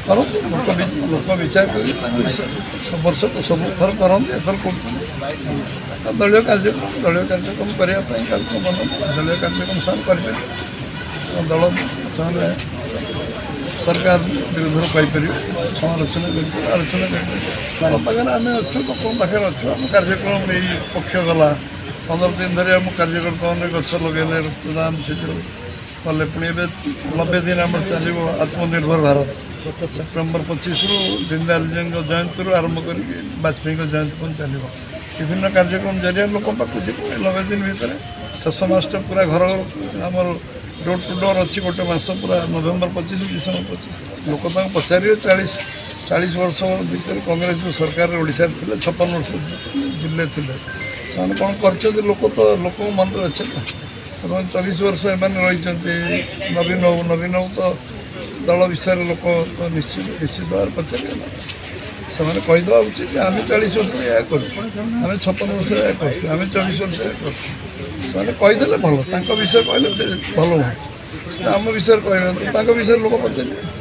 କରନ୍ତୁ ଲୋକ ବିଚାର କରି ତାଙ୍କ ବିଷୟ ବର୍ଷ ସବୁ ଥର କରନ୍ତି ଏଥର କରୁଛନ୍ତି ତାଙ୍କ ଦଳୀୟ କାର୍ଯ୍ୟକ୍ରମ କରିବା ପାଇଁ କାହାକୁ ମନ ଦଳୀୟ କାର୍ଯ୍ୟକ୍ରମ ସେମାନେ କରିପାରିବେ ଦଳ ସେମାନେ ସରକାର ବିରୁଦ୍ଧରେ କହିପାରିବେ ସମାଲୋଚନା କରିପାରିବେ ଆଲୋଚନା କରିପାରିବେ ଆମ ପାଖରେ ଆମେ ଅଛୁ ଲୋକଙ୍କ ପାଖରେ ଅଛୁ ଆମ କାର୍ଯ୍ୟକ୍ରମ ନେଇ ପକ୍ଷ ଗଲା 15 ଦିନ ଧରି ଆମ କାର୍ଯ୍ୟକର୍ତ୍ତାମାନେ ଗଛ ଲଗାଇଲେ ରକ୍ତଦାନ ଶିବିର କଲେ ପୁଣି ଏବେ 90 ଦିନ ଆମର ଚାଲିବ ଆତ୍ମନିର୍ଭର ଭାରତ ସେପ୍ଟେମ୍ବର 25ରୁ ଦୀନଦୟାଲଜୀଙ୍କ ଜୟନ୍ତୀରୁ ଆରମ୍ଭ କରିକି ବାଜପେୟୀଙ୍କ ଜୟନ୍ତୀ ପର୍ଯ୍ୟନ୍ତ ଚାଲିବ ବିଭିନ୍ନ କାର୍ଯ୍ୟକ୍ରମ ଜରିଆରେ ଲୋକଙ୍କ ପାଖକୁ ଯିବ 90 ଦିନ ଭିତରେ ଶେଷ ମାସଟା ପୁରା ଘର ଆମର ଡୋର ଟୁ ଡୋର ଅଛି ଗୋଟେ ମାସ ପୁରା ନଭେମ୍ବର 25 ଡିସେମ୍ବର 25 ଲୋକ ତାଙ୍କୁ ପଚାରିବେ 40 ବର୍ଷ ଭିତରେ କଂଗ୍ରେସ ଯେଉଁ ସରକାରରେ ଓଡ଼ିଶାରେ ଥିଲେ 56 ବର୍ଷ ଦିଲ୍ଲୀରେ ଥିଲେ ସେମାନେ କ'ଣ କରିଛନ୍ତି ଲୋକ ତ ଲୋକଙ୍କ ମନରେ ଅଛି ନା ଏବଂ 24 ବର୍ଷ ଏମାନେ ରହିଛନ୍ତି ନବୀନ ବାବୁ ତ ଦଳ ବିଷୟରେ ଲୋକ ତ ନିଶ୍ଚିତ ଭାବରେ ପଚାରିବେ ନା ସେମାନେ କହିଦେବା ଉଚିତ ଯେ ଆମେ 40 ବର୍ଷରେ ଏହା କରୁଛୁ ଆମେ 56 ବର୍ଷରେ ଏହା କରୁଛୁ ଆମେ 24 ବର୍ଷରେ ଏହା କରୁଛୁ ସେମାନେ କହିଦେଲେ ଭଲ ତାଙ୍କ ବିଷୟ କହିଲେ ଭଲ ହୁଅନ୍ତା ଆମ ବିଷୟରେ କହିବେ ତାଙ୍କ ବିଷୟରେ ଲୋକ ପଚାରିବେ।